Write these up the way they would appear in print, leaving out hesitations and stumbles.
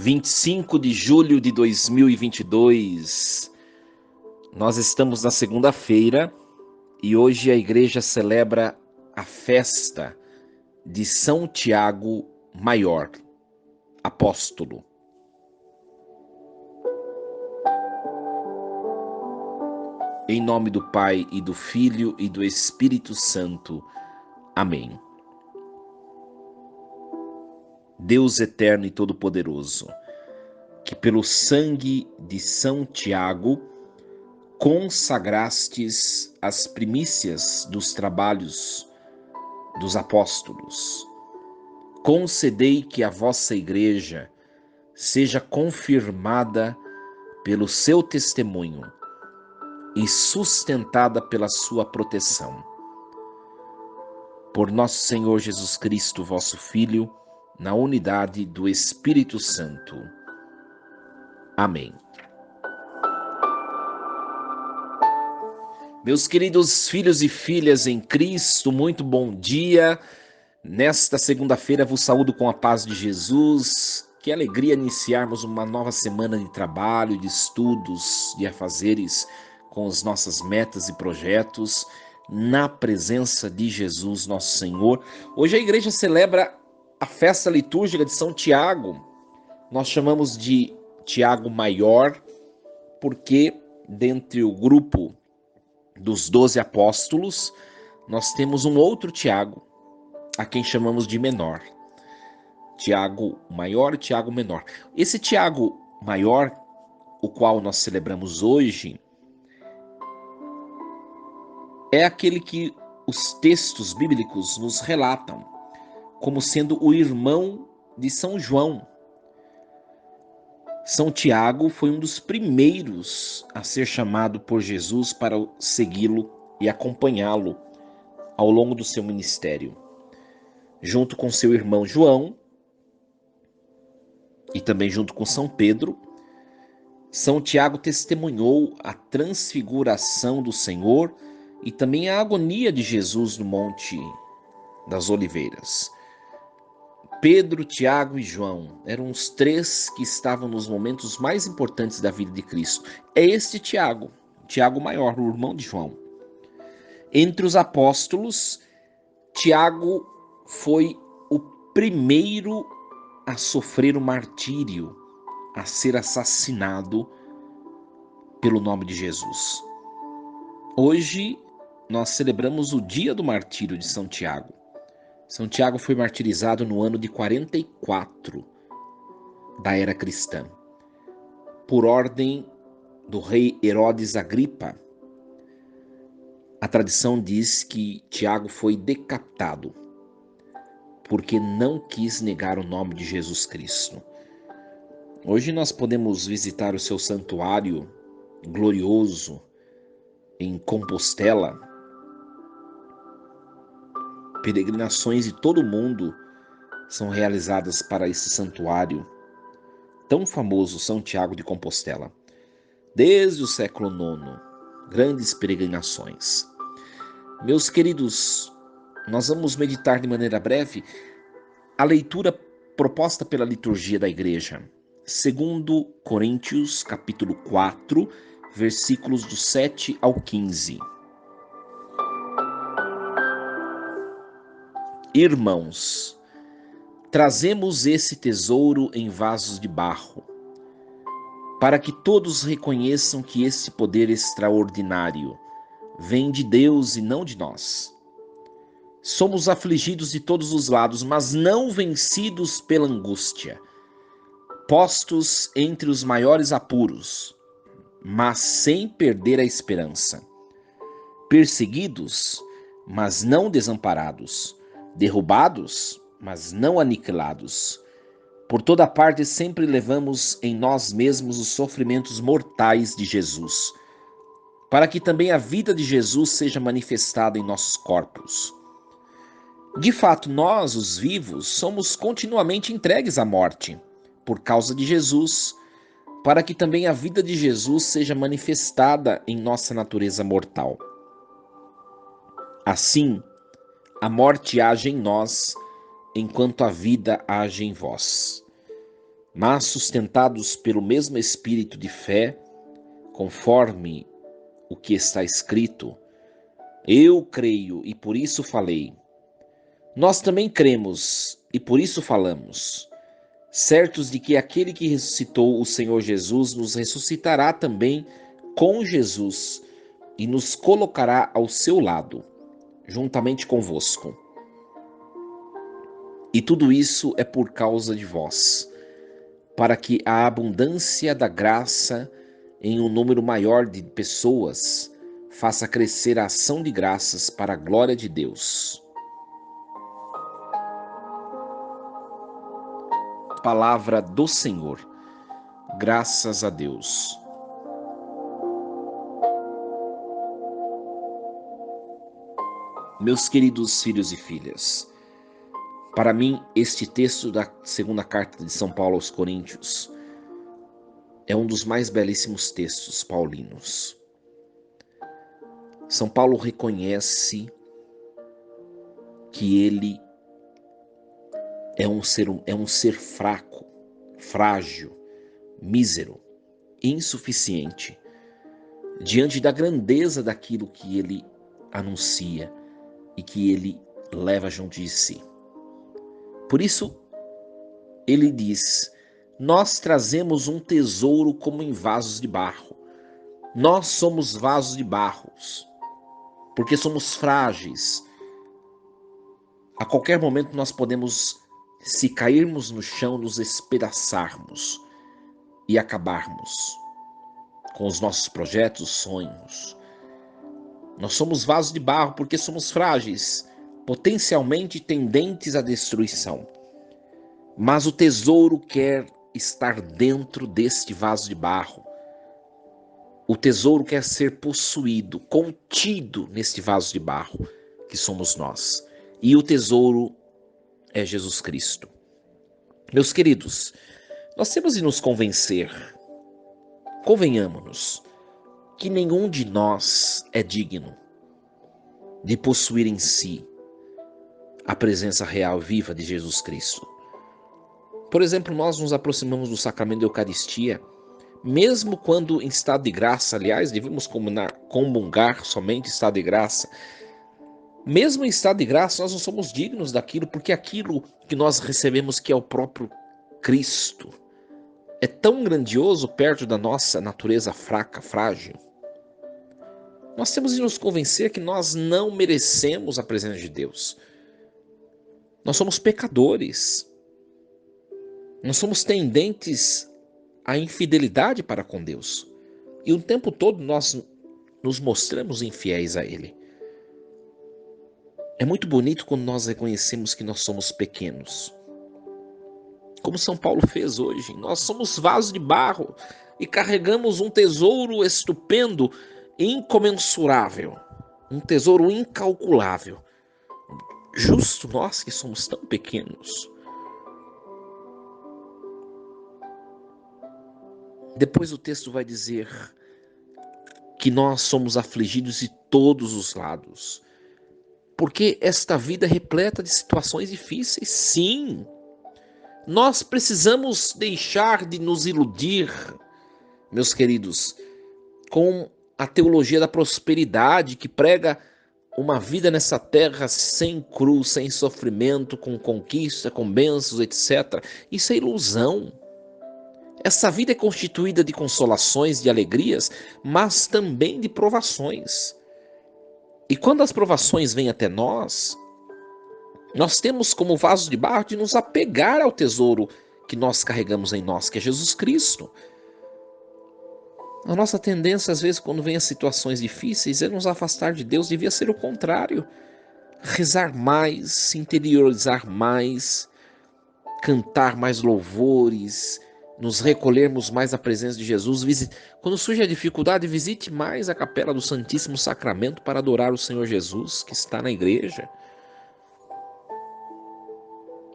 25 de julho de 2022. Nós estamos na segunda-feira e hoje a igreja celebra a festa de São Tiago Maior, apóstolo. Em nome do Pai e do Filho e do Espírito Santo. Amém. Deus eterno e todo-poderoso, que pelo sangue de São Tiago consagrastes as primícias dos trabalhos dos apóstolos, concedei que a vossa igreja seja confirmada pelo seu testemunho e sustentada pela sua proteção. Por nosso Senhor Jesus Cristo, vosso Filho, na unidade do Espírito Santo. Amém. Meus queridos filhos e filhas em Cristo, muito bom dia. Nesta segunda-feira vos saúdo com a paz de Jesus. Que alegria iniciarmos uma nova semana de trabalho, de estudos, de afazeres com as nossas metas e projetos na presença de Jesus, nosso Senhor. Hoje a igreja celebra a festa litúrgica de São Tiago. Nós chamamos de Tiago Maior porque dentre o grupo dos 12 apóstolos nós temos um outro Tiago, a quem chamamos de menor. Tiago Maior e Tiago Menor. Esse Tiago Maior, o qual nós celebramos hoje, é aquele que os textos bíblicos nos relatam como sendo o irmão de São João. São Tiago foi um dos primeiros a ser chamado por Jesus para segui-lo e acompanhá-lo ao longo do seu ministério. Junto com seu irmão João e também junto com São Pedro, São Tiago testemunhou a transfiguração do Senhor e também a agonia de Jesus no Monte das Oliveiras. Pedro, Tiago e João eram os três que estavam nos momentos mais importantes da vida de Cristo. É este Tiago, Tiago Maior, o irmão de João. Entre os apóstolos, Tiago foi o primeiro a sofrer o martírio, a ser assassinado pelo nome de Jesus. Hoje nós celebramos o dia do martírio de São Tiago. São Tiago foi martirizado no ano de 44 da era cristã, por ordem do rei Herodes Agripa. A tradição diz que Tiago foi decapitado porque não quis negar o nome de Jesus Cristo. Hoje nós podemos visitar o seu santuário glorioso em Compostela. Peregrinações de todo o mundo são realizadas para esse santuário tão famoso, São Tiago de Compostela. Desde o século IX, grandes peregrinações. Meus queridos, nós vamos meditar de maneira breve a leitura proposta pela liturgia da igreja. 2 Coríntios, capítulo 4, versículos do 7 ao 15. Irmãos, trazemos esse tesouro em vasos de barro, para que todos reconheçam que esse poder extraordinário vem de Deus e não de nós. Somos afligidos de todos os lados, mas não vencidos pela angústia, postos entre os maiores apuros, mas sem perder a esperança, perseguidos, mas não desamparados, derrubados, mas não aniquilados. Por toda parte sempre levamos em nós mesmos os sofrimentos mortais de Jesus, para que também a vida de Jesus seja manifestada em nossos corpos. De fato, nós, os vivos, somos continuamente entregues à morte, por causa de Jesus, para que também a vida de Jesus seja manifestada em nossa natureza mortal. Assim, a morte age em nós, enquanto a vida age em vós. mas sustentados pelo mesmo espírito de fé, conforme o que está escrito: eu creio e por isso falei. Nós também cremos e por isso falamos, certos de que aquele que ressuscitou o Senhor Jesus nos ressuscitará também com Jesus e nos colocará ao seu lado, juntamente convosco. E tudo isso é por causa de vós, para que a abundância da graça em um número maior de pessoas faça crescer a ação de graças para a glória de Deus. Palavra do Senhor. Graças a Deus. Meus queridos filhos e filhas, para mim este texto da segunda carta de São Paulo aos Coríntios é um dos mais belíssimos textos paulinos. São Paulo reconhece que ele é um ser fraco, frágil, mísero, insuficiente, diante da grandeza daquilo que ele anuncia e que ele leva junto de si. Por isso, ele diz: nós trazemos um tesouro como em vasos de barro. Nós somos vasos de barro, porque somos frágeis. A qualquer momento nós podemos, se cairmos no chão, nos espedaçarmos e acabarmos com os nossos projetos, sonhos. Nós somos vasos de barro porque somos frágeis, potencialmente tendentes à destruição. Mas o tesouro quer estar dentro deste vaso de barro. O tesouro quer ser possuído, contido neste vaso de barro, que somos nós. E o tesouro é Jesus Cristo. Meus queridos, nós temos de nos convencer, convenhamos-nos, que nenhum de nós é digno de possuir em si a presença real viva de Jesus Cristo. Por exemplo, nós nos aproximamos do sacramento da Eucaristia, mesmo quando em estado de graça, aliás, devemos comungar somente em estado de graça. Mesmo em estado de graça, nós não somos dignos daquilo, porque aquilo que nós recebemos, que é o próprio Cristo, é tão grandioso perto da nossa natureza fraca, frágil. Nós temos de nos convencer que nós não merecemos a presença de Deus. Nós somos pecadores. Nós somos tendentes à infidelidade para com Deus. E o tempo todo nós nos mostramos infiéis a Ele. É muito bonito quando nós reconhecemos que nós somos pequenos. Como São Paulo fez hoje. Nós somos vasos de barro e carregamos um tesouro estupendo, incomensurável. Um tesouro incalculável. Justo nós que somos tão pequenos. Depois o texto vai dizer que nós somos afligidos de todos os lados. Porque esta vida é repleta de situações difíceis, sim. Nós precisamos deixar de nos iludir, meus queridos, com a teologia da prosperidade que prega uma vida nessa terra sem cruz, sem sofrimento, com conquista, com bênçãos, etc. Isso é ilusão. Essa vida é constituída de consolações, de alegrias, mas também de provações. E quando as provações vêm até nós temos como vaso de barro de nos apegar ao tesouro que nós carregamos em nós, que é Jesus Cristo. A nossa tendência, às vezes, quando vem as situações difíceis, é nos afastar de Deus. Devia ser o contrário. Rezar mais, se interiorizar mais, cantar mais louvores, nos recolhermos mais à presença de Jesus. Quando surge a dificuldade, visite mais a capela do Santíssimo Sacramento para adorar o Senhor Jesus, que está na igreja.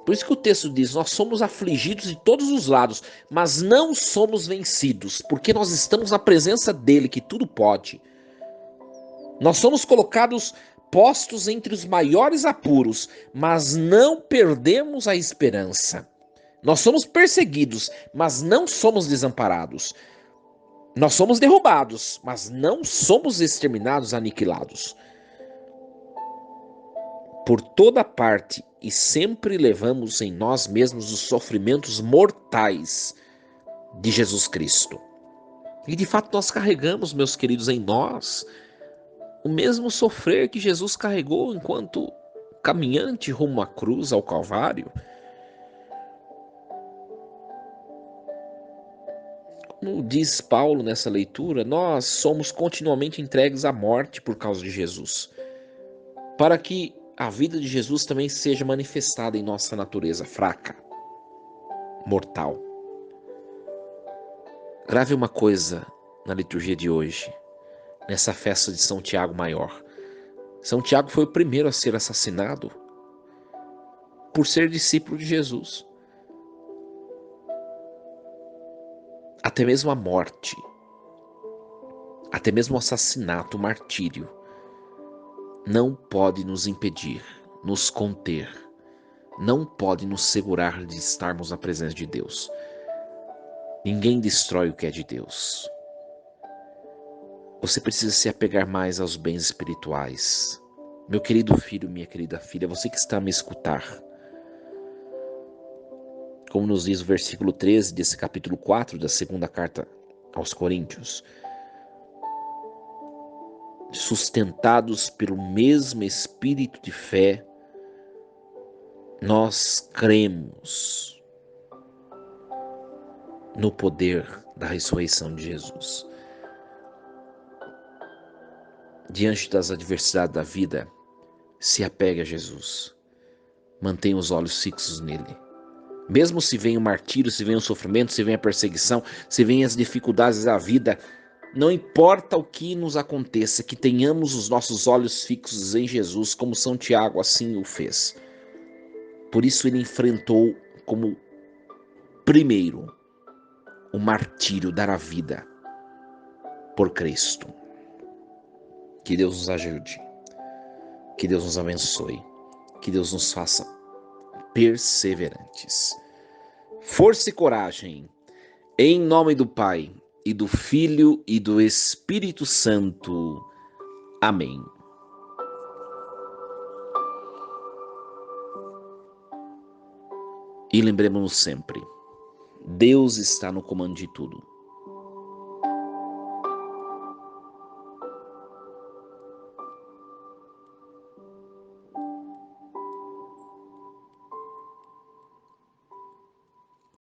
Por isso que o texto diz, nós somos afligidos de todos os lados, mas não somos vencidos, porque nós estamos na presença dele, que tudo pode. Nós somos postos entre os maiores apuros, mas não perdemos a esperança. Nós somos perseguidos, mas não somos desamparados. Nós somos derrubados, mas não somos exterminados, aniquilados. Por toda parte e sempre levamos em nós mesmos os sofrimentos mortais de Jesus Cristo. E de fato nós carregamos, meus queridos, em nós o mesmo sofrer que Jesus carregou enquanto caminhante rumo à cruz, ao Calvário. Como diz Paulo nessa leitura, nós somos continuamente entregues à morte por causa de Jesus, para que a vida de Jesus também seja manifestada em nossa natureza fraca, mortal. Grave uma coisa na liturgia de hoje, nessa festa de São Tiago Maior. São Tiago foi o primeiro a ser assassinado por ser discípulo de Jesus. Até mesmo a morte, até mesmo o assassinato, o martírio, não pode nos impedir, nos conter, não pode nos segurar de estarmos na presença de Deus. Ninguém destrói o que é de Deus. Você precisa se apegar mais aos bens espirituais. Meu querido filho, minha querida filha, você que está a me escutar, como nos diz o versículo 13 desse capítulo 4 da segunda carta aos Coríntios, sustentados pelo mesmo espírito de fé, nós cremos no poder da ressurreição de Jesus. Diante das adversidades da vida, se apegue a Jesus. Mantenha os olhos fixos nele. Mesmo se vem o martírio, se vem o sofrimento, se vem a perseguição, se vem as dificuldades da vida, não importa o que nos aconteça, que tenhamos os nossos olhos fixos em Jesus, como São Tiago assim o fez. Por isso ele enfrentou como primeiro o martírio, dar a vida por Cristo. Que Deus nos ajude, que Deus nos abençoe, que Deus nos faça perseverantes. Força e coragem, em nome do Pai, e do Filho e do Espírito Santo. Amém. E lembremos-nos sempre, Deus está no comando de tudo.